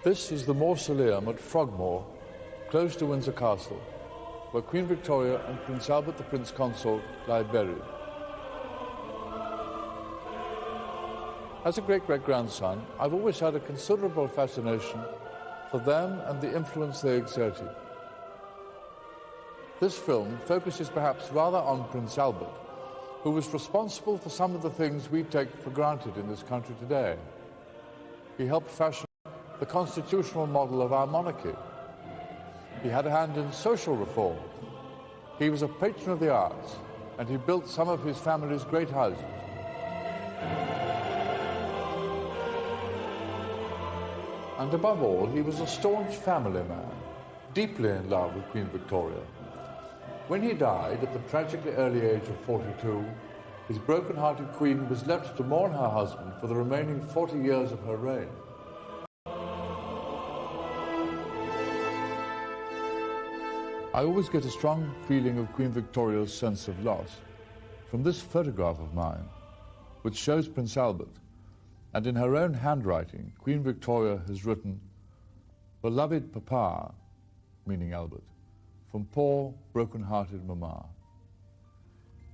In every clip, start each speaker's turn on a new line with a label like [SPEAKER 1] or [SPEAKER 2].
[SPEAKER 1] This is the mausoleum at Frogmore, close to Windsor Castle, where Queen Victoria and Prince Albert the Prince Consort lie buried. As a great-great-grandson, I've always had a considerable fascination for them and the influence they exerted. This film focuses perhaps rather on Prince Albert, who was responsible for some of the things we take for granted in this country today. He helped fashion the constitutional model of our monarchy. He had a hand in social reform. He was a patron of the arts, and he built some of his family's great houses. And above all, he was a staunch family man, deeply in love with Queen Victoria. When he died at the tragically early age of 42, his broken-hearted queen was left to mourn her husband for the remaining 40 years of her reign. I always get a strong feeling of Queen Victoria's sense of loss from this photograph of mine, which shows Prince Albert, and in her own handwriting, Queen Victoria has written, "Beloved Papa," meaning Albert, "from poor, broken-hearted Mama."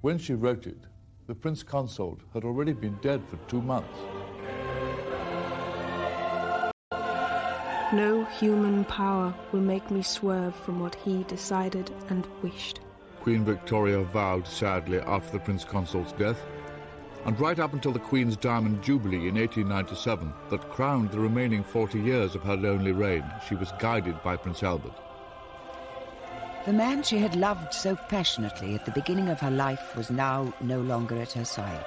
[SPEAKER 1] When she wrote it, the Prince Consort had already been dead for 2 months.
[SPEAKER 2] No human power will make me swerve from what he decided and wished.
[SPEAKER 1] Queen Victoria vowed sadly after the Prince Consort's death, and right up until the Queen's Diamond Jubilee in 1897 that crowned the remaining 40 years of her lonely reign, she was guided by Prince Albert.
[SPEAKER 3] The man she had loved so passionately at the beginning of her life was now no longer at her side.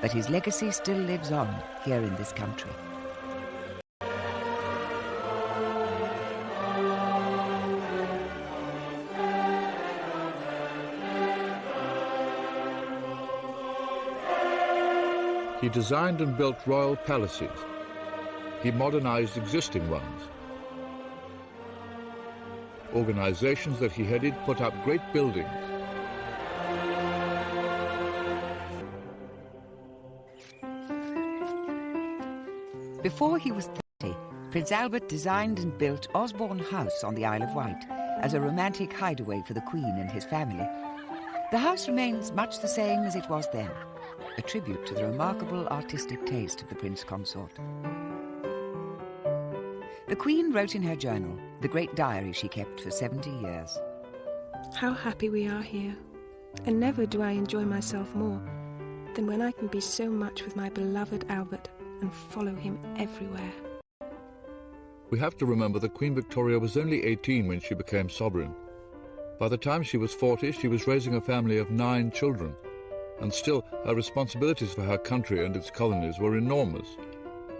[SPEAKER 3] But his legacy still lives on here in this country.
[SPEAKER 1] He designed and built royal palaces. He modernized existing ones. Organizations that he headed put up great buildings.
[SPEAKER 3] Before he was 30, Prince Albert designed and built Osborne House on the Isle of Wight as a romantic hideaway for the Queen and his family. The house remains much the same as it was then, a tribute to the remarkable artistic taste of the Prince Consort. The Queen wrote in her journal, the great diary she kept for 70 years.
[SPEAKER 2] How happy we are here, and never do I enjoy myself more than when I can be so much with my beloved Albert and follow him everywhere.
[SPEAKER 1] We have to remember that Queen Victoria was only 18 when she became sovereign. By the time she was 40, she was raising a family of 9 children, and still her responsibilities for her country and its colonies were enormous.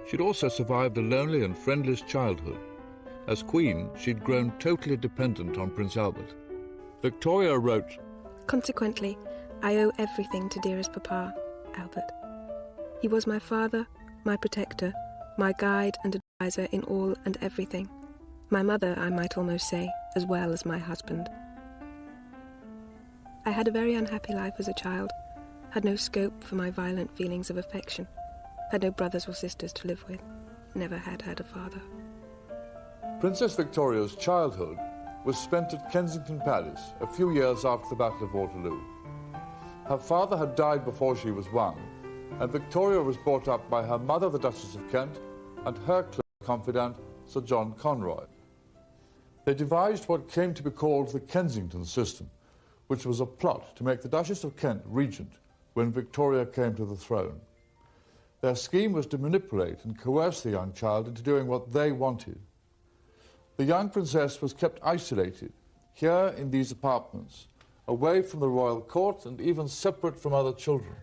[SPEAKER 1] She'd also survived a lonely and friendless childhood. As Queen, she'd grown totally dependent on Prince Albert. Victoria wrote,
[SPEAKER 2] "Consequently, I owe everything to dearest Papa, Albert. He was my father, my protector, my guide and adviser in all and everything. My mother, I might almost say, as well as my husband. I had a very unhappy life as a child, had no scope for my violent feelings of affection, had no brothers or sisters to live with, never had a father."
[SPEAKER 1] Princess Victoria's childhood was spent at Kensington Palace a few years after the Battle of Waterloo. Her father had died before she was 1, and Victoria was brought up by her mother, the Duchess of Kent, and her close confidant, Sir John Conroy. They devised what came to be called the Kensington system, which was a plot to make the Duchess of Kent regent when Victoria came to the throne. Their scheme was to manipulate and coerce the young child into doing what they wanted. The young princess was kept isolated, here in these apartments, away from the royal court and even separate from other children.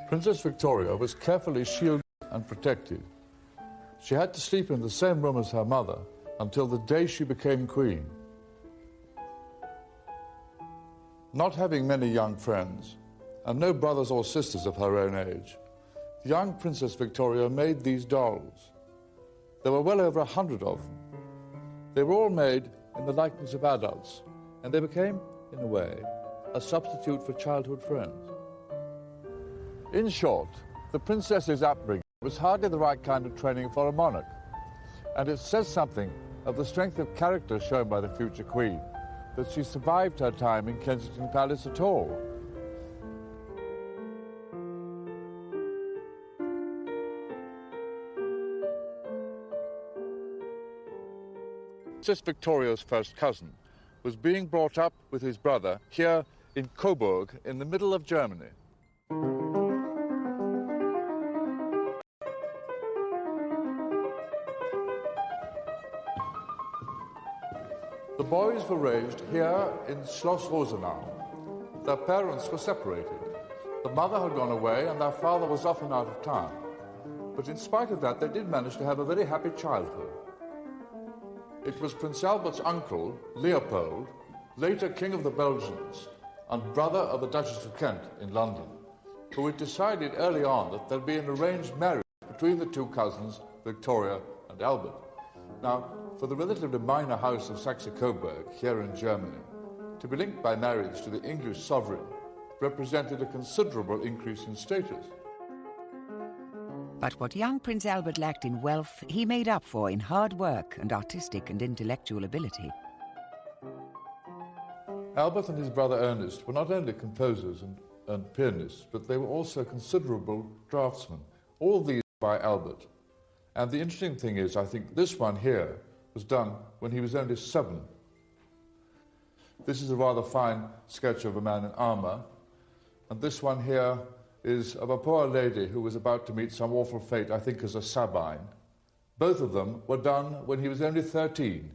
[SPEAKER 1] Princess Victoria was carefully shielded and protected. She had to sleep in the same room as her mother until the day she became queen. Not having many young friends, and no brothers or sisters of her own age, the young Princess Victoria made these dolls. There were well over 100 of them. They were all made in the likeness of adults, and they became, in a way, a substitute for childhood friends. In short, the princess's upbringing It was hardly the right kind of training for a monarch, and it says something of the strength of character shown by the future Queen, that she survived her time in Kensington Palace at all. Princess Victoria's first cousin was being brought up with his brother here in Coburg in the middle of Germany. The boys were raised here in Schloss Rosenau. Their parents were separated. The mother had gone away and their father was often out of town. But in spite of that, they did manage to have a very happy childhood. It was Prince Albert's uncle, Leopold, later King of the Belgians and brother of the Duchess of Kent in London, who had decided early on that there'd be an arranged marriage between the two cousins, Victoria and Albert. Now, for the relatively minor house of Saxe-Coburg here in Germany, to be linked by marriage to the English sovereign represented a considerable increase in status.
[SPEAKER 3] But what young Prince Albert lacked in wealth, he made up for in hard work and artistic and intellectual ability.
[SPEAKER 1] Albert and his brother Ernest were not only composers and pianists, but they were also considerable draftsmen. All of these by Albert. And the interesting thing is, I think this one here was done when he was only 7. This is a rather fine sketch of a man in armour, and this one here is of a poor lady who was about to meet some awful fate, I think as a Sabine. Both of them were done when he was only 13.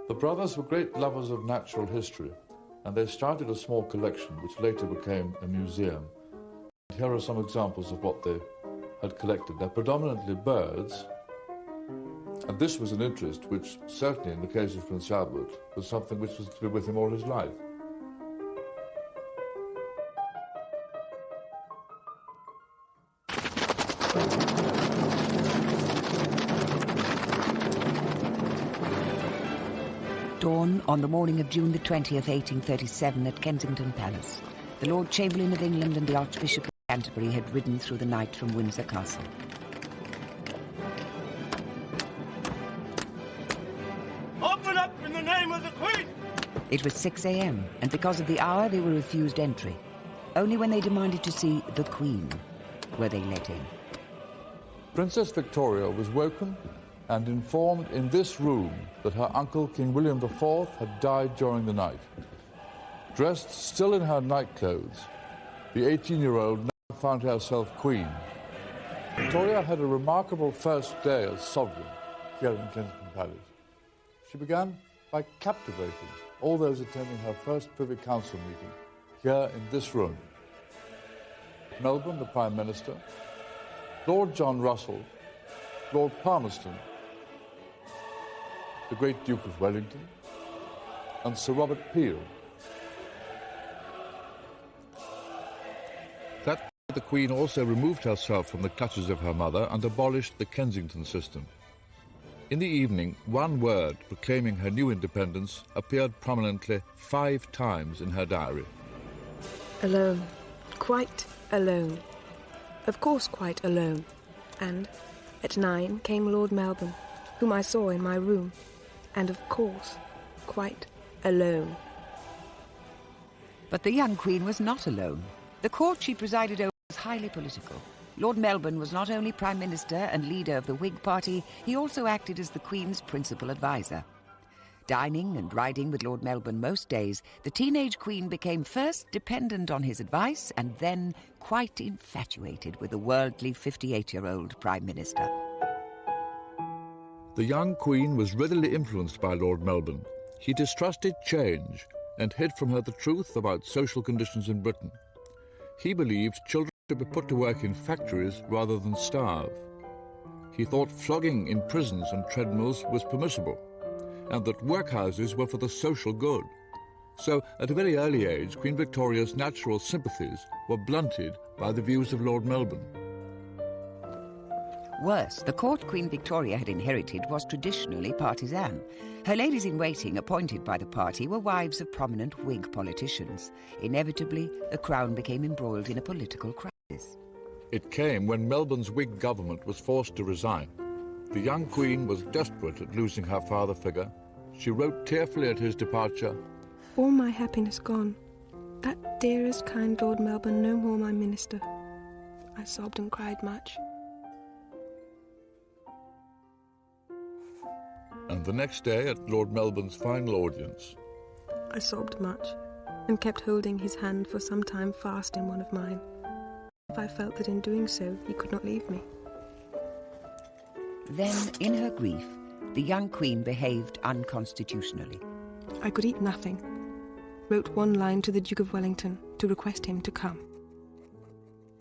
[SPEAKER 1] The brothers were great lovers of natural history, and they started a small collection which later became a museum. Here are some examples of what they had collected. They're predominantly birds, and this was an interest which, certainly in the case of Prince Albert, was something which was to be with him all his life.
[SPEAKER 3] Dawn on the morning of June the 20th, 1837, at Kensington Palace. The Lord Chamberlain of England and the Archbishop of Canterbury had ridden through the night from Windsor Castle.
[SPEAKER 4] Open up in the name of the Queen!
[SPEAKER 3] It was 6 a.m., and because of the hour, they were refused entry. Only when they demanded to see the Queen were they let in.
[SPEAKER 1] Princess Victoria was woken and informed in this room that her uncle, King William IV, had died during the night. Dressed still in her nightclothes, the 18-year-old now found herself queen. Victoria had a remarkable first day as sovereign here in Kensington Palace. She began by captivating all those attending her first Privy Council meeting here in this room. Melbourne, the Prime Minister, Lord John Russell, Lord Palmerston, the great Duke of Wellington, and Sir Robert Peel. That night, the Queen also removed herself from the clutches of her mother and abolished the Kensington system. In the evening, one word proclaiming her new independence appeared prominently 5 times in her diary.
[SPEAKER 2] Alone. Quite alone. Of course quite alone. And at 9 came Lord Melbourne, whom I saw in my room. And of course, quite alone.
[SPEAKER 3] But the young Queen was not alone. The court she presided over was highly political. Lord Melbourne was not only Prime Minister and leader of the Whig Party, he also acted as the Queen's principal advisor. Dining and riding with Lord Melbourne most days, the teenage Queen became first dependent on his advice and then quite infatuated with the worldly 58-year-old Prime Minister.
[SPEAKER 1] The young Queen was readily influenced by Lord Melbourne. He distrusted change and hid from her the truth about social conditions in Britain. He believed children should be put to work in factories rather than starve. He thought flogging in prisons and treadmills was permissible, and that workhouses were for the social good. So, at a very early age, Queen Victoria's natural sympathies were blunted by the views of Lord Melbourne.
[SPEAKER 3] Worse, the court Queen Victoria had inherited was traditionally partisan. Her ladies-in-waiting appointed by the party were wives of prominent Whig politicians. Inevitably, the crown became embroiled in a political crisis.
[SPEAKER 1] It came when Melbourne's Whig government was forced to resign. The young Queen was desperate at losing her father figure. She wrote tearfully at his departure,
[SPEAKER 2] All my happiness gone. That dearest, kind Lord Melbourne no more my minister. I sobbed and cried much.
[SPEAKER 1] and the next day at Lord Melbourne's final audience.
[SPEAKER 2] I sobbed much, and kept holding his hand for some time fast in one of mine. I felt that in doing so he could not leave me.
[SPEAKER 3] Then, in her grief, the young Queen behaved unconstitutionally.
[SPEAKER 2] I could eat nothing. Wrote one line to the Duke of Wellington to request him to come.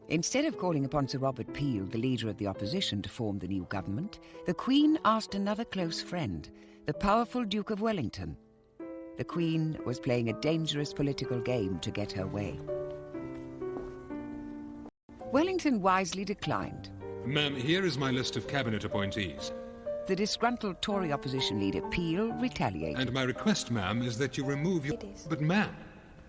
[SPEAKER 3] Instead of calling upon Sir Robert Peel, the leader of the opposition, to form the new government, the Queen asked another close friend, the powerful Duke of Wellington. The Queen was playing a dangerous political game to get her way. Wellington wisely declined.
[SPEAKER 5] Ma'am, here is my list of cabinet appointees.
[SPEAKER 3] The disgruntled Tory opposition leader Peel retaliated.
[SPEAKER 5] And my request, ma'am, is that you remove your... But, ma'am...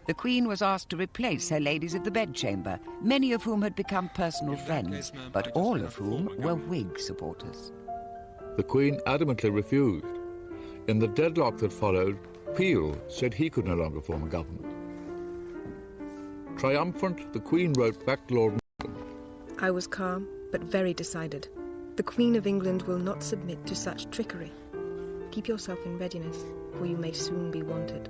[SPEAKER 3] The Queen was asked to replace her ladies of the bedchamber, many of whom had become personal friends, but all of whom were Whig supporters.
[SPEAKER 1] The Queen adamantly refused. In the deadlock that followed, Peel said he could no longer form a government. Triumphant, the Queen wrote back to Lord Melbourne.
[SPEAKER 2] I was calm, but very decided. The Queen of England will not submit to such trickery. Keep yourself in readiness, for you may soon be wanted.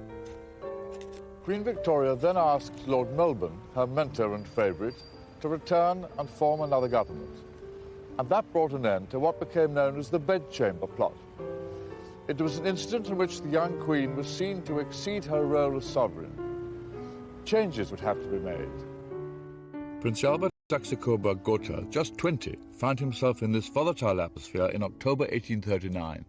[SPEAKER 1] Queen Victoria then asked Lord Melbourne, her mentor and favourite, to return and form another government. And that brought an end to what became known as the bedchamber plot. It was an incident in which the young Queen was seen to exceed her role as sovereign. Changes would have to be made. Prince Albert Saxe-Coburg-Gotha, just 20, found himself in this volatile atmosphere in October 1839.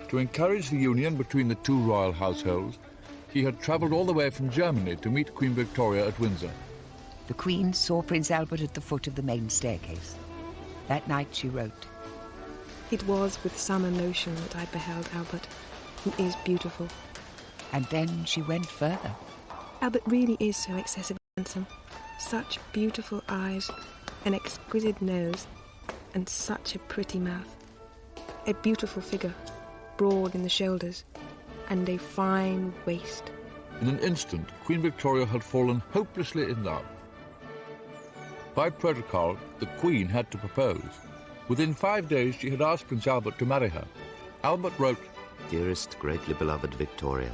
[SPEAKER 1] To encourage the union between the two royal households, he had travelled all the way from Germany to meet Queen Victoria at Windsor.
[SPEAKER 3] The Queen saw Prince Albert at the foot of the main staircase. That night she wrote,
[SPEAKER 2] It was with some emotion that I beheld Albert, who is beautiful.
[SPEAKER 3] and then she went further.
[SPEAKER 2] Albert really is so excessively handsome. Such beautiful eyes, an exquisite nose, and such a pretty mouth. A beautiful figure, broad in the shoulders, and a fine waist.
[SPEAKER 1] In an instant, Queen Victoria had fallen hopelessly in love. By protocol, the Queen had to propose. Within 5 days, she had asked Prince Albert to marry her. Albert wrote,
[SPEAKER 6] Dearest, greatly beloved Victoria,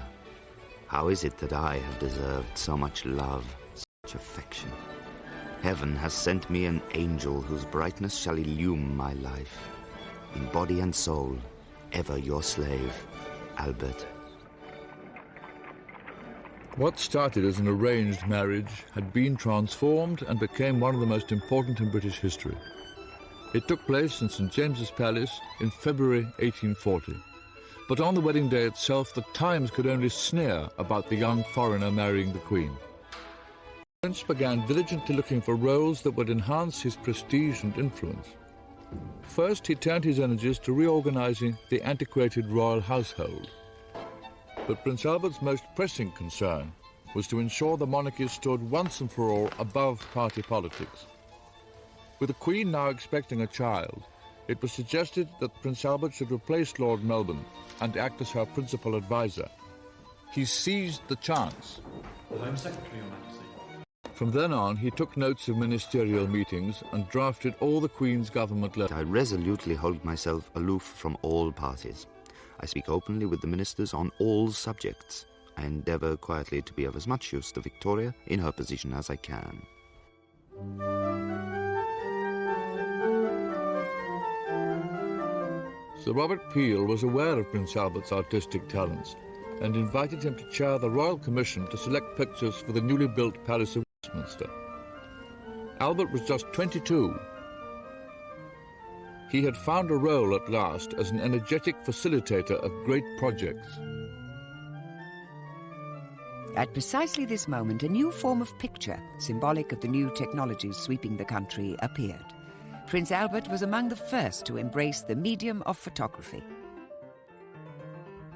[SPEAKER 6] how is it that I have deserved so much love, such affection? Heaven has sent me an angel whose brightness shall illume my life. In body and soul, ever your slave, Albert.
[SPEAKER 1] What started as an arranged marriage had been transformed and became one of the most important in British history. It took place in St. James's Palace in February 1840. But on the wedding day itself, the Times could only sneer about the young foreigner marrying the Queen. The Prince began diligently looking for roles that would enhance his prestige and influence. First, he turned his energies to reorganizing the antiquated royal household. But Prince Albert's most pressing concern was to ensure the monarchy stood once and for all above party politics. With the Queen now expecting a child, it was suggested that Prince Albert should replace Lord Melbourne and act as her principal advisor. He seized the chance.
[SPEAKER 7] The Home Secretary, Your Majesty.
[SPEAKER 1] From then on, he took notes of ministerial meetings and drafted all the Queen's government letters.
[SPEAKER 6] I resolutely hold myself aloof from all parties. I speak openly with the ministers on all subjects. I endeavour quietly to be of as much use to Victoria in her position as I can.
[SPEAKER 1] Sir Robert Peel was aware of Prince Albert's artistic talents and invited him to chair the Royal Commission to select pictures for the newly built Palace of Westminster. Albert was just 22. He had found a role at last as an energetic facilitator of great projects.
[SPEAKER 3] At precisely this moment, a new form of picture, symbolic of the new technologies sweeping the country, appeared. Prince Albert was among the first to embrace the medium of photography.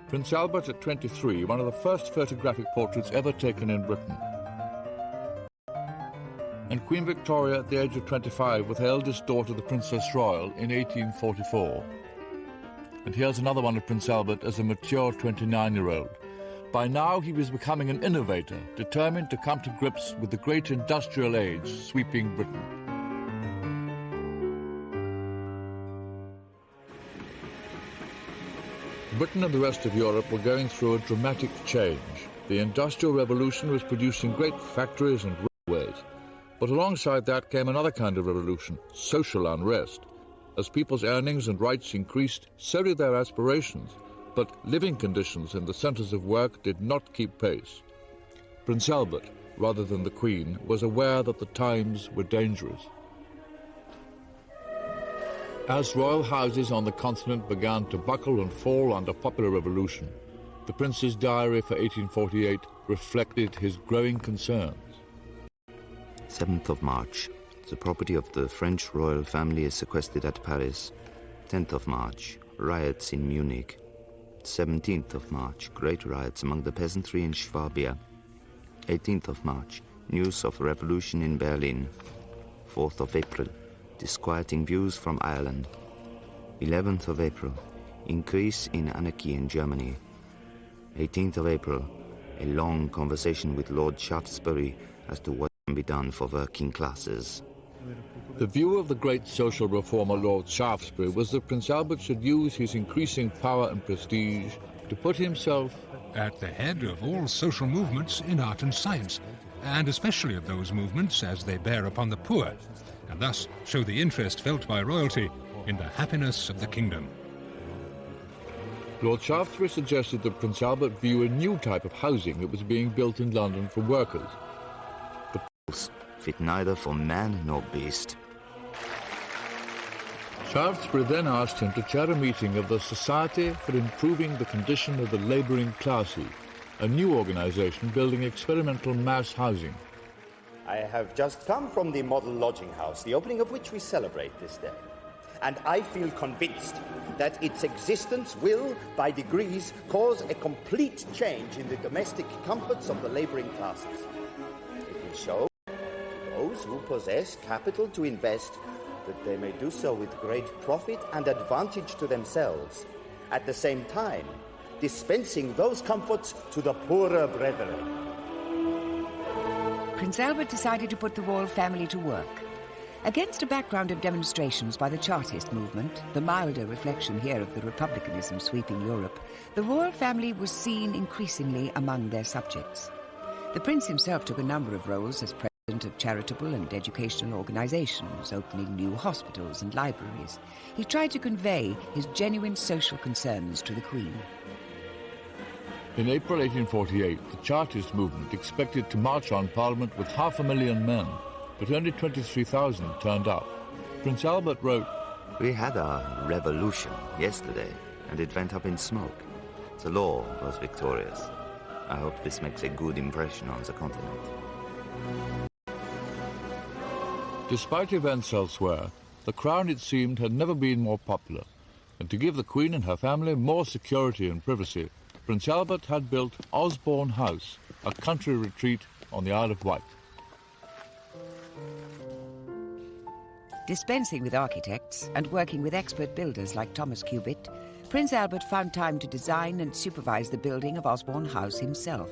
[SPEAKER 1] Prince Albert at 23, one of the first photographic portraits ever taken in Britain. And Queen Victoria at the age of 25 with her eldest daughter, the Princess Royal, in 1844. And here's another one of Prince Albert as a mature 29-year-old. By now he was becoming an innovator, determined to come to grips with the great industrial age sweeping Britain. Britain and the rest of Europe were going through a dramatic change. The Industrial Revolution was producing great factories and railways. But alongside that came another kind of revolution, social unrest. As people's earnings and rights increased, so did their aspirations. But living conditions in the centres of work did not keep pace. Prince Albert, rather than the Queen, was aware that the times were dangerous. As royal houses on the continent began to buckle and fall under popular revolution, the Prince's diary for 1848 reflected his growing concerns.
[SPEAKER 6] 7th of March. The property of the French royal family is sequestered at Paris. 10th of March. Riots in Munich. 17th of March. Great riots among the peasantry in Swabia. 18th of March. News of revolution in Berlin. 4th of April. Disquieting views from Ireland. 11th of April. Increase in anarchy in Germany. 18th of April. A long conversation with Lord Shaftesbury as to what can be done for working classes.
[SPEAKER 1] The view of the great social reformer Lord Shaftesbury was that Prince Albert should use his increasing power and prestige to put himself
[SPEAKER 5] At the head of all social movements in art and science, and especially of those movements as they bear upon the poor, and thus show the interest felt by royalty in the happiness of the kingdom.
[SPEAKER 1] Lord Shaftesbury suggested that Prince Albert view a new type of housing that was being built in London for workers.
[SPEAKER 6] Fit neither for man nor beast.
[SPEAKER 1] Shaftesbury then asked him to chair a meeting of the Society for Improving the Condition of the Labouring Classes, a new organisation building experimental mass housing.
[SPEAKER 8] I have just come from the model lodging house, the opening of which we celebrate this day. And I feel convinced that its existence will, by degrees, cause a complete change in the domestic comforts of the labouring classes. It will show to those who possess capital to invest that they may do so with great profit and advantage to themselves, at the same time dispensing those comforts to the poorer brethren.
[SPEAKER 3] Prince Albert decided to put the royal family to work. Against a background of demonstrations by the Chartist movement, the milder reflection here of the republicanism sweeping Europe, the royal family was seen increasingly among their subjects. The prince himself took a number of roles as president of charitable and educational organizations, opening new hospitals and libraries. He tried to convey his genuine social concerns to the Queen.
[SPEAKER 1] In April 1848, the Chartist movement expected to march on Parliament with 500,000 men, but only 23,000 turned up. Prince Albert wrote,
[SPEAKER 6] We had a revolution yesterday, and it went up in smoke. The law was victorious. I hope this makes a good impression on the continent.
[SPEAKER 1] Despite events elsewhere, the Crown, it seemed, had never been more popular, and to give the Queen and her family more security and privacy, Prince Albert had built Osborne House, a country retreat on the Isle of Wight.
[SPEAKER 3] Dispensing with architects and working with expert builders like Thomas Cubitt, Prince Albert found time to design and supervise the building of Osborne House himself.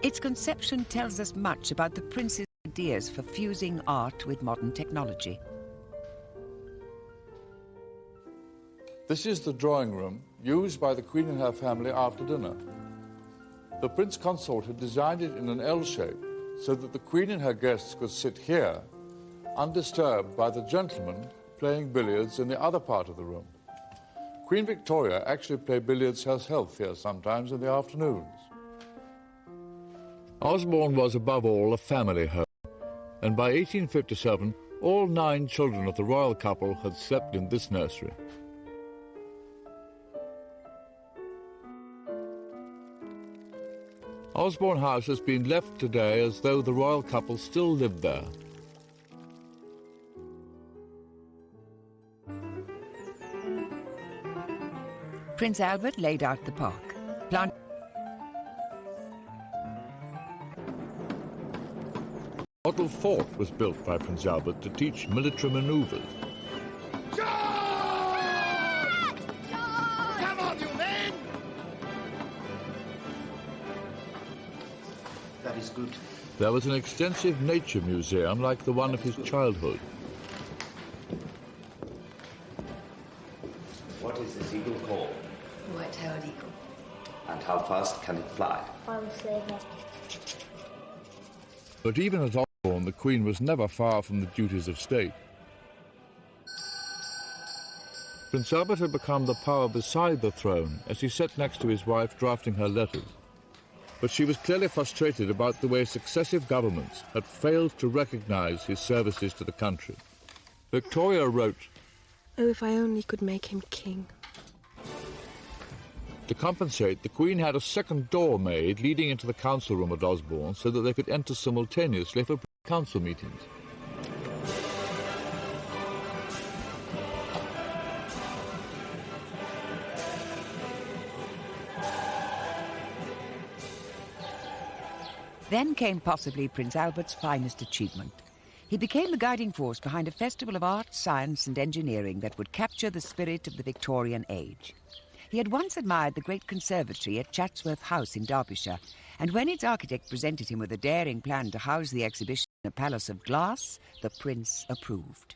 [SPEAKER 3] Its conception tells us much about the prince's ideas for fusing art with modern technology.
[SPEAKER 1] This is the drawing room used by the Queen and her family after dinner. The Prince Consort had designed it in an L shape so that the Queen and her guests could sit here, undisturbed by the gentlemen playing billiards in the other part of the room. Queen Victoria actually played billiards herself here sometimes in the afternoons. Osborne was above all a family home, and by 1857 all 9 children of the royal couple had slept in this nursery. Osborne House has been left today as though the royal couple still lived there.
[SPEAKER 3] Prince Albert laid out the park, planted
[SPEAKER 1] A model fort was built by Prince Albert to teach military manoeuvres.
[SPEAKER 4] Come on, you men!
[SPEAKER 6] That is good.
[SPEAKER 1] There was an extensive nature museum like the one of his childhood.
[SPEAKER 6] What is this eagle called?
[SPEAKER 9] White-tailed eagle.
[SPEAKER 6] And how fast can it fly?
[SPEAKER 9] I would say that.
[SPEAKER 1] But even at Osborne, the Queen was never far from the duties of state. Prince Albert had become the power beside the throne as he sat next to his wife drafting her letters. But she was clearly frustrated about the way successive governments had failed to recognize his services to the country. Victoria wrote,
[SPEAKER 2] Oh, if I only could make him king.
[SPEAKER 1] To compensate, the Queen had a second door made leading into the council room at Osborne so that they could enter simultaneously for council meetings.
[SPEAKER 3] Then came possibly Prince Albert's finest achievement. He became the guiding force behind a festival of art, science and engineering that would capture the spirit of the Victorian age. He had once admired the great conservatory at Chatsworth House in Derbyshire, and when its architect presented him with a daring plan to house the exhibition in a palace of glass, the prince approved.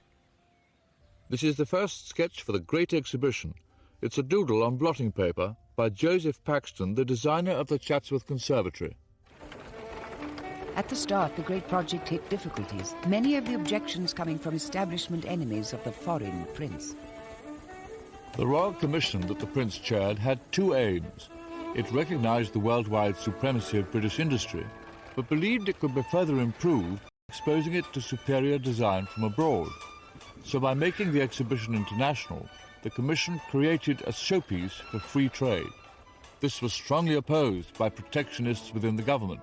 [SPEAKER 1] This is the first sketch for the great exhibition. It's a doodle on blotting paper by Joseph Paxton, the designer of the Chatsworth Conservatory.
[SPEAKER 3] At the start, the great project hit difficulties, many of the objections coming from establishment enemies of the foreign prince.
[SPEAKER 1] The Royal Commission that the Prince chaired had two aims. It recognised the worldwide supremacy of British industry, but believed it could be further improved, exposing it to superior design from abroad. So by making the exhibition international, the Commission created a showpiece for free trade. This was strongly opposed by protectionists within the government.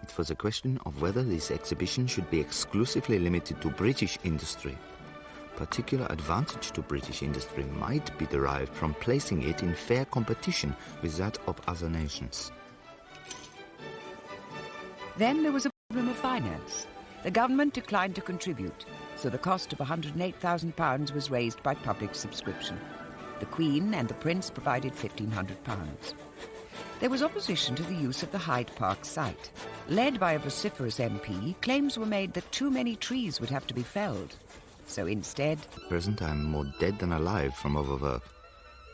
[SPEAKER 6] It was a question of whether this exhibition should be exclusively limited to British industry. Particular advantage to British industry might be derived from placing it in fair competition with that of other nations.
[SPEAKER 3] Then there was a problem of finance. The government declined to contribute, so the cost of £108,000 was raised by public subscription. The Queen and the Prince provided £1,500. There was opposition to the use of the Hyde Park site. Led by a vociferous MP, claims were made that too many trees would have to be felled. So instead...
[SPEAKER 6] At present I am more dead than alive from overwork.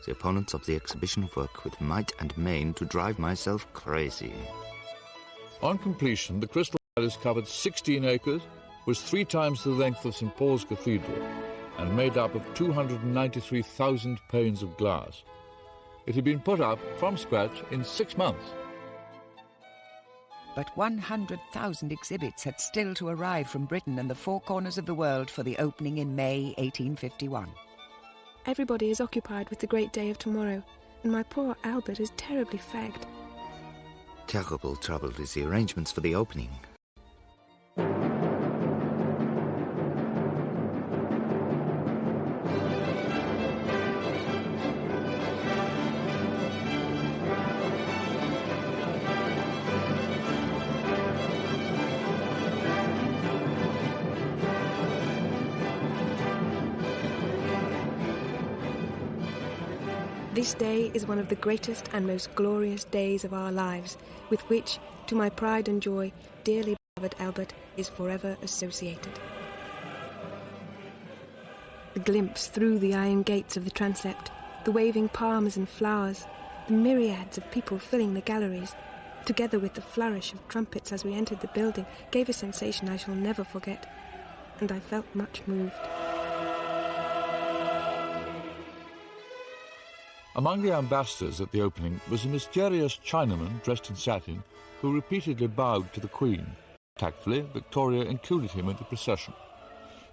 [SPEAKER 6] The opponents of the exhibition work with might and main to drive myself crazy.
[SPEAKER 1] On completion, the Crystal Palace covered 16 acres, was 3 times the length of St. Paul's Cathedral, and made up of 293,000 panes of glass. It had been put up from scratch in 6 months.
[SPEAKER 3] But 100,000 exhibits had still to arrive from Britain and the 4 corners of the world for the opening in May 1851.
[SPEAKER 2] Everybody is occupied with the great day of tomorrow, and my poor Albert is terribly fagged.
[SPEAKER 6] Terrible trouble with the arrangements for the opening.
[SPEAKER 2] This day is one of the greatest and most glorious days of our lives, with which, to my pride and joy, dearly beloved Albert is forever associated. The glimpse through the iron gates of the transept, the waving palms and flowers, the myriads of people filling the galleries, together with the flourish of trumpets as we entered the building, gave a sensation I shall never forget, and I felt much moved.
[SPEAKER 1] Among the ambassadors at the opening was a mysterious Chinaman dressed in satin who repeatedly bowed to the Queen. Tactfully, Victoria included him in the procession.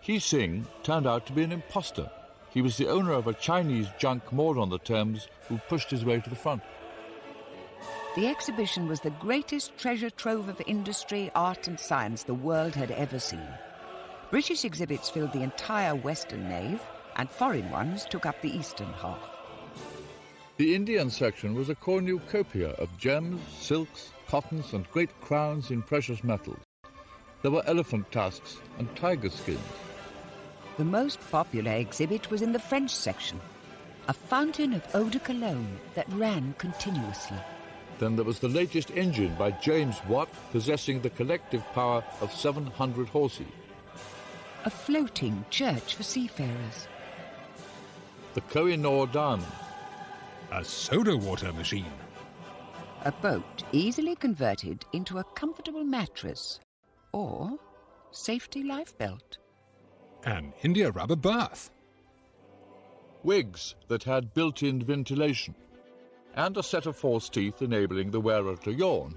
[SPEAKER 1] He Sing turned out to be an impostor. He was the owner of a Chinese junk moored on the Thames who pushed his way to the front.
[SPEAKER 3] The exhibition was the greatest treasure trove of industry, art and science the world had ever seen. British exhibits filled the entire western nave, and foreign ones took up the eastern half.
[SPEAKER 1] The Indian section was a cornucopia of gems, silks, cottons and great crowns in precious metals. There were elephant tusks and tiger skins.
[SPEAKER 3] The most popular exhibit was in the French section, a fountain of eau de cologne that ran continuously.
[SPEAKER 1] Then there was the latest engine by James Watt, possessing the collective power of 700 horses.
[SPEAKER 3] A floating church for seafarers.
[SPEAKER 1] The Koh-i-Noor diamond.
[SPEAKER 5] A soda water machine.
[SPEAKER 3] A boat easily converted into a comfortable mattress or safety life belt.
[SPEAKER 5] An India rubber bath.
[SPEAKER 1] Wigs that had built-in ventilation. And a set of false teeth enabling the wearer to yawn.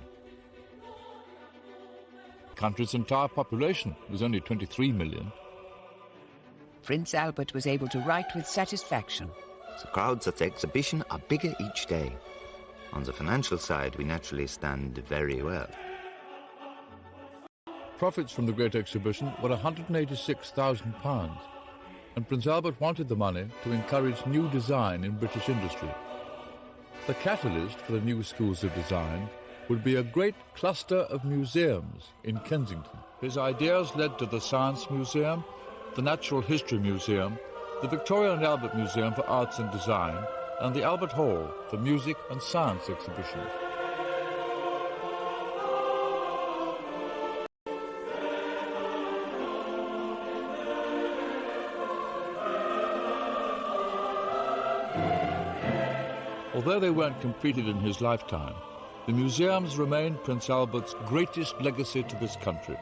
[SPEAKER 1] The country's entire population was only 23 million.
[SPEAKER 3] Prince Albert was able to write with satisfaction.
[SPEAKER 6] The crowds at the exhibition are bigger each day. On the financial side, we naturally stand very well.
[SPEAKER 1] Profits from the Great Exhibition were £186,000, and Prince Albert wanted the money to encourage new design in British industry. The catalyst for the new schools of design would be a great cluster of museums in Kensington. His ideas led to the Science Museum, the Natural History Museum, the Victoria and Albert Museum for Arts and Design, and the Albert Hall for music and science exhibitions. Although they weren't completed in his lifetime, the museums remain Prince Albert's greatest legacy to this country.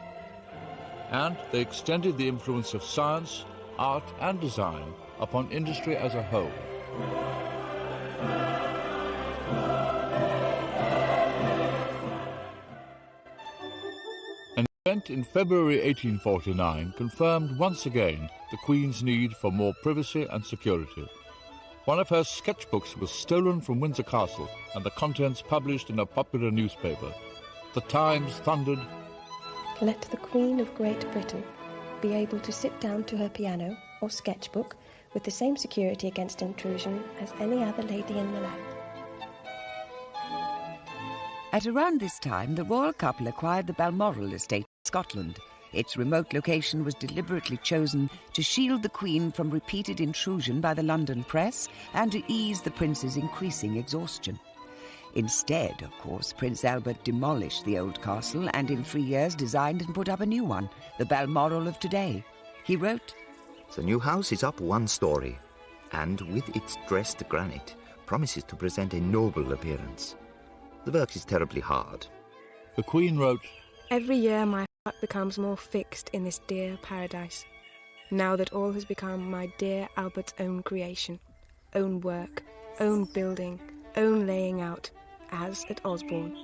[SPEAKER 1] And they extended the influence of science, art and design upon industry as a whole. An event in February 1849 confirmed once again the Queen's need for more privacy and security. One of her sketchbooks was stolen from Windsor Castle and the contents published in a popular newspaper. The Times thundered,
[SPEAKER 2] Let the Queen of Great Britain be able to sit down to her piano or sketchbook with the same security against intrusion as any other lady in the land.
[SPEAKER 3] At around this time, the royal couple acquired the Balmoral estate in Scotland. Its remote location was deliberately chosen to shield the Queen from repeated intrusion by the London press and to ease the prince's increasing exhaustion. Instead, of course, Prince Albert demolished the old castle and in 3 years designed and put up a new one, the Balmoral of today. He wrote,
[SPEAKER 6] The new house is up 1 story, and with its dressed granite, promises to present a noble appearance. The work is terribly hard.
[SPEAKER 1] The Queen wrote,
[SPEAKER 2] Every year my heart becomes more fixed in this dear paradise, now that all has become my dear Albert's own creation, own work, own building, own laying out, as at Osborne.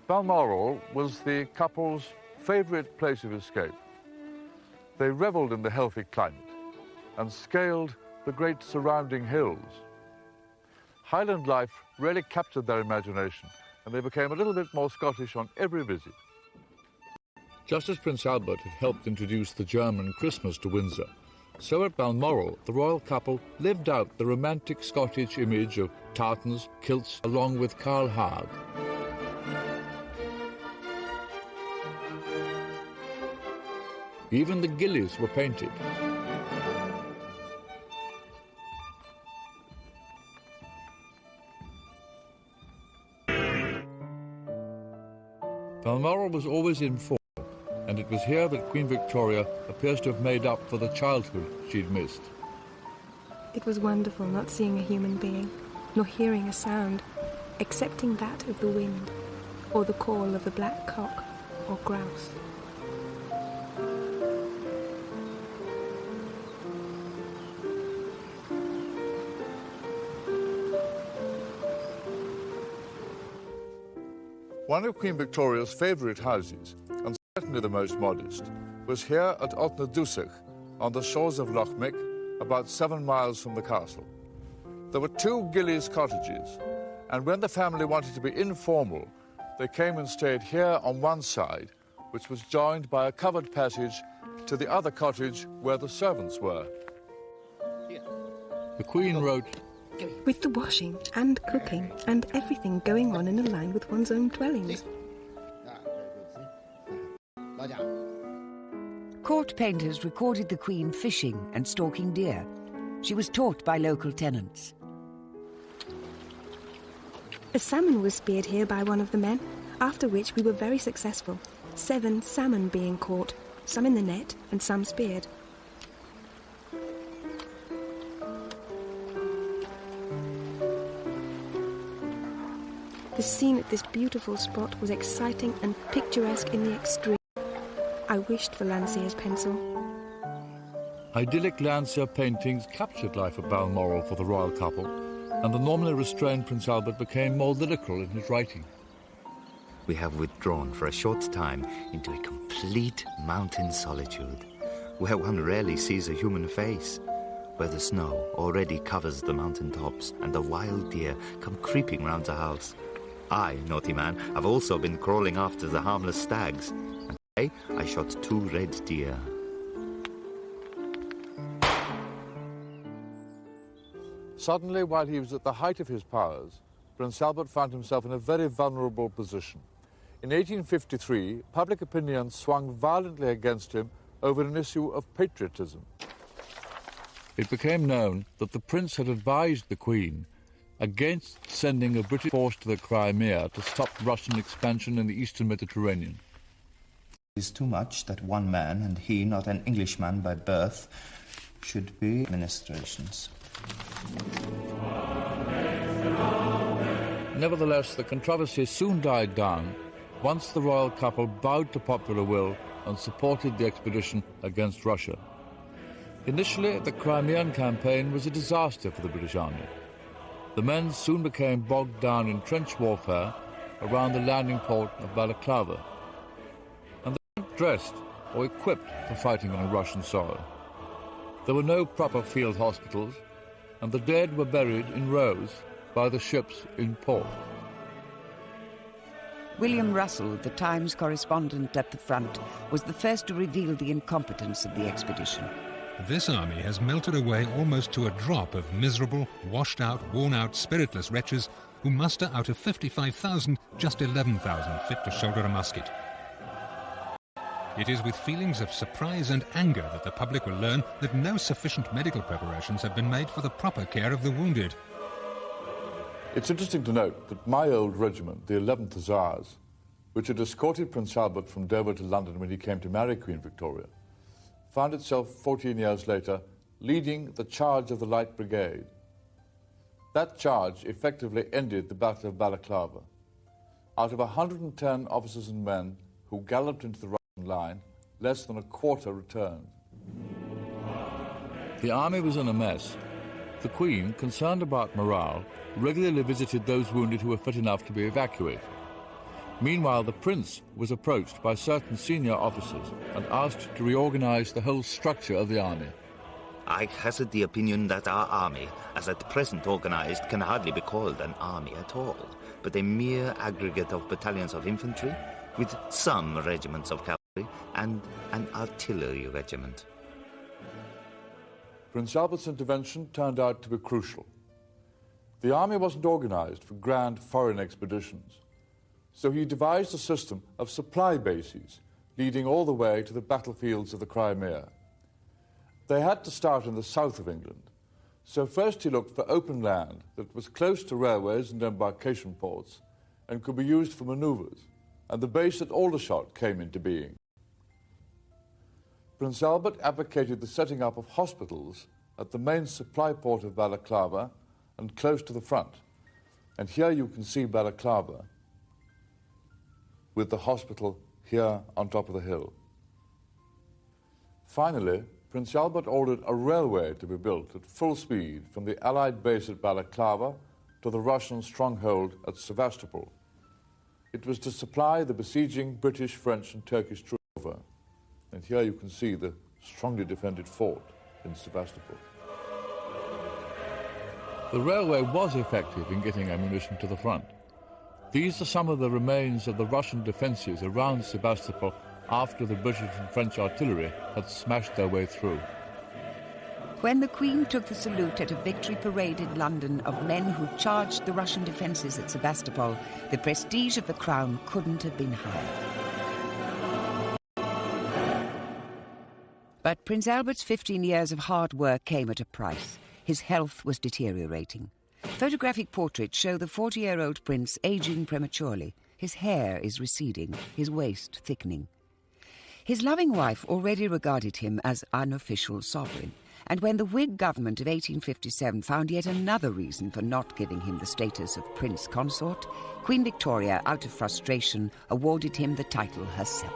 [SPEAKER 1] Balmoral was the couple's favourite place of escape. They revelled in the healthy climate and scaled the great surrounding hills. Highland life really captured their imagination, and they became a little bit more Scottish on every visit. Just as Prince Albert had helped introduce the German Christmas to Windsor, so at Balmoral the royal couple lived out the romantic Scottish image of tartans, kilts, along with Carl Haag. Even the gillies were painted. Balmoral was always in form, and it was here that Queen Victoria appears to have made up for the childhood she'd missed.
[SPEAKER 2] It was wonderful not seeing a human being, nor hearing a sound, excepting that of the wind, or the call of the black cock or grouse.
[SPEAKER 1] One of Queen Victoria's favourite houses, and certainly the most modest, was here at Otnadusach, on the shores of Loch Mick, about 7 miles from the castle. There were 2 gillies cottages, And when the family wanted to be informal, they came and stayed here on one side, which was joined by a covered passage to the other cottage where the servants were. The Queen wrote,
[SPEAKER 2] With the washing and cooking and everything going on in a line with one's own dwellings.
[SPEAKER 3] Court painters recorded the Queen fishing and stalking deer. She was taught by local tenants.
[SPEAKER 2] A salmon was speared here by one of the men, after which we were very successful. 7 salmon being caught, some in the net and some speared. The scene at this beautiful spot was exciting and picturesque in the extreme. I wished for Landseer's pencil.
[SPEAKER 1] Idyllic Landseer paintings captured life at Balmoral for the royal couple, and the normally restrained Prince Albert became more lyrical in his writing.
[SPEAKER 6] We have withdrawn for a short time into a complete mountain solitude, where one rarely sees a human face, where the snow already covers the mountain tops and the wild deer come creeping round the house. I, naughty man, have also been crawling after the harmless stags, and today I shot 2 red deer.
[SPEAKER 1] Suddenly, while he was at the height of his powers, Prince Albert found himself in a very vulnerable position. In 1853, public opinion swung violently against him over an issue of patriotism. It became known that the prince had advised the Queen against sending a British force to the Crimea to stop Russian expansion in the eastern Mediterranean.
[SPEAKER 10] It is too much that one man, and he not an Englishman by birth, should be administrations.
[SPEAKER 1] Nevertheless, the controversy soon died down once the royal couple bowed to popular will and supported the expedition against Russia. Initially, the Crimean campaign was a disaster for the British Army. The men soon became bogged down in trench warfare around the landing port of Balaclava, and they weren't dressed or equipped for fighting on Russian soil. There were no proper field hospitals, and the dead were buried in rows by the ships in port.
[SPEAKER 3] William Russell, the Times correspondent at the front, was the first to reveal the incompetence of the expedition.
[SPEAKER 5] This army has melted away almost to a drop of miserable, washed-out, worn-out, spiritless wretches who muster out of 55,000 just 11,000 fit to shoulder a musket. It is with feelings of surprise and anger that the public will learn that no sufficient medical preparations have been made for the proper care of the wounded.
[SPEAKER 1] It's interesting to note that my old regiment, the 11th Hussars, which had escorted Prince Albert from Dover to London when he came to marry Queen Victoria, found itself 14 years later leading the charge of the Light Brigade. That charge effectively ended the Battle of Balaclava. Out of 110 officers and men who galloped into the Russian line, less than a quarter returned. The army was in a mess. The Queen, concerned about morale, regularly visited those wounded who were fit enough to be evacuated. Meanwhile, the Prince was approached by certain senior officers and asked to reorganize the whole structure of the army.
[SPEAKER 6] I hazard the opinion that our army, as at present organized, can hardly be called an army at all, but a mere aggregate of battalions of infantry, with some regiments of cavalry and an artillery regiment.
[SPEAKER 1] Prince Albert's intervention turned out to be crucial. The army wasn't organized for grand foreign expeditions, so he devised a system of supply bases leading all the way to the battlefields of the Crimea. They had to start in the south of England, so first he looked for open land that was close to railways and embarkation ports and could be used for manoeuvres, and the base at Aldershot came into being. Prince Albert advocated the setting up of hospitals at the main supply port of Balaclava and close to the front. And here you can see Balaclava with the hospital here on top of the hill. Finally, Prince Albert ordered a railway to be built at full speed from the Allied base at Balaclava to the Russian stronghold at Sevastopol. It was to supply the besieging British, French and Turkish troops. And here you can see the strongly defended fort in Sevastopol. The railway was effective in getting ammunition to the front. These are some of the remains of the Russian defences around Sebastopol after the British and French artillery had smashed their way through.
[SPEAKER 3] When the Queen took the salute at a victory parade in London of men who charged the Russian defences at Sebastopol, the prestige of the crown couldn't have been higher. But Prince Albert's 15 years of hard work came at a price. His health was deteriorating. Photographic portraits show the 40-year-old prince aging prematurely. His hair is receding, his waist thickening. His loving wife already regarded him as unofficial sovereign, and when the Whig government of 1857 found yet another reason for not giving him the status of prince consort, Queen Victoria, out of frustration, awarded him the title herself.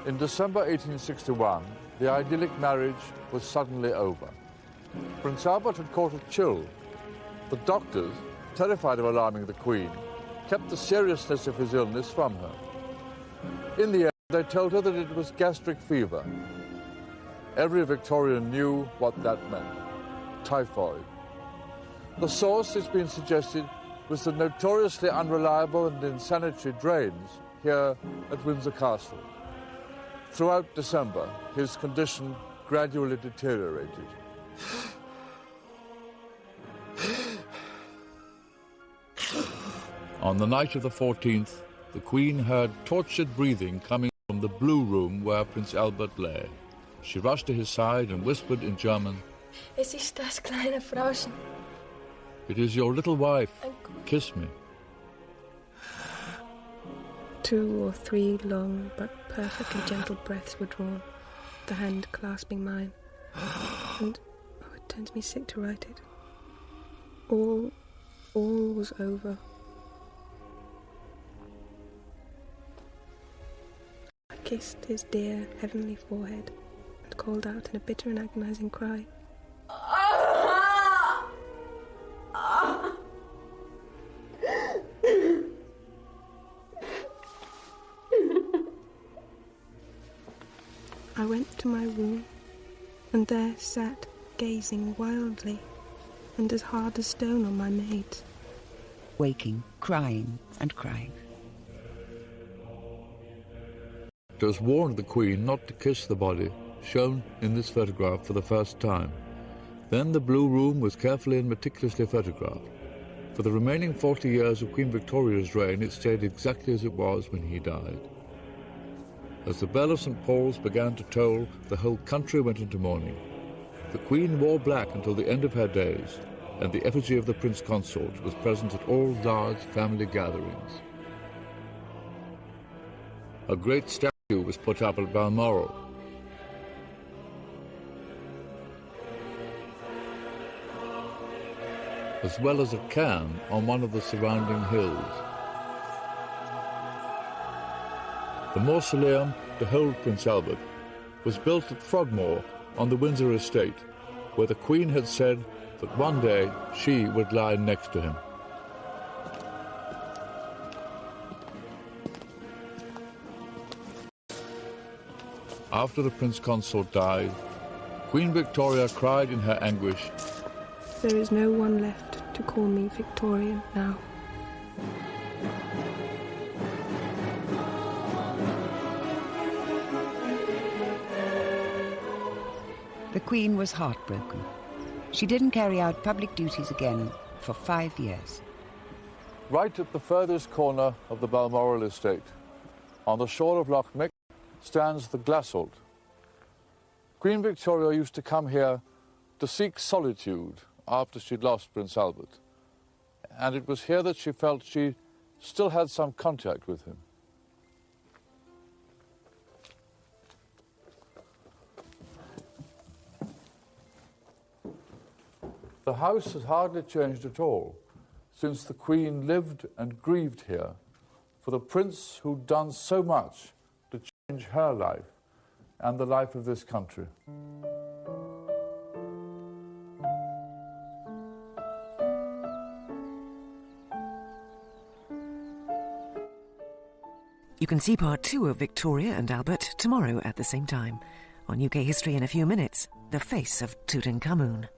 [SPEAKER 1] In December 1861, the idyllic marriage was suddenly over. Prince Albert had caught a chill. The doctors, terrified of alarming the Queen, kept the seriousness of his illness from her. In the end, they told her that it was gastric fever. Every Victorian knew what that meant: typhoid. The source, it's been suggested, was the notoriously unreliable and insanitary drains here at Windsor Castle. Throughout December, his condition gradually deteriorated. On the night of the 14th, the Queen heard tortured breathing coming from the blue room where Prince Albert lay. She rushed to his side and whispered in German,
[SPEAKER 9] Es ist das kleine Frauchen.
[SPEAKER 1] "It is your little wife. Kiss me."
[SPEAKER 2] 2 or 3 long but perfectly gentle breaths were drawn, the hand clasping mine, and it turns me sick to write it. All was over. I kissed his dear heavenly forehead and called out in a bitter and agonizing cry, I went to my room, and there sat, gazing wildly, and as hard as stone on my maids.
[SPEAKER 3] Waking, crying and crying.
[SPEAKER 1] Doctors warned the Queen not to kiss the body, shown in this photograph for the first time. Then the blue room was carefully and meticulously photographed. For the remaining 40 years of Queen Victoria's reign, it stayed exactly as it was when he died. As the bell of St. Paul's began to toll, the whole country went into mourning. The Queen wore black until the end of her days, and the effigy of the Prince Consort was present at all large family gatherings. A great statue was put up at Balmoral. As well as at Caen on one of the surrounding hills. The mausoleum to hold Prince Albert was built at Frogmore on the Windsor estate, where the Queen had said that one day she would lie next to him. After the Prince Consort died, Queen Victoria cried in her anguish,
[SPEAKER 2] There is no one left to call me Victorian now.
[SPEAKER 3] The Queen was heartbroken. She didn't carry out public duties again for 5 years.
[SPEAKER 1] Right at the furthest corner of the Balmoral estate, on the shore of Loch Mick, stands the Glassholt. Queen Victoria used to come here to seek solitude after she'd lost Prince Albert. And it was here that she felt she still had some contact with him. The house has hardly changed at all since the Queen lived and grieved here for the prince who'd done so much to change her life and the life of this country.
[SPEAKER 11] You can see part 2 of Victoria and Albert tomorrow at the same time. On UK History in a Few Minutes, The Face of Tutankhamun.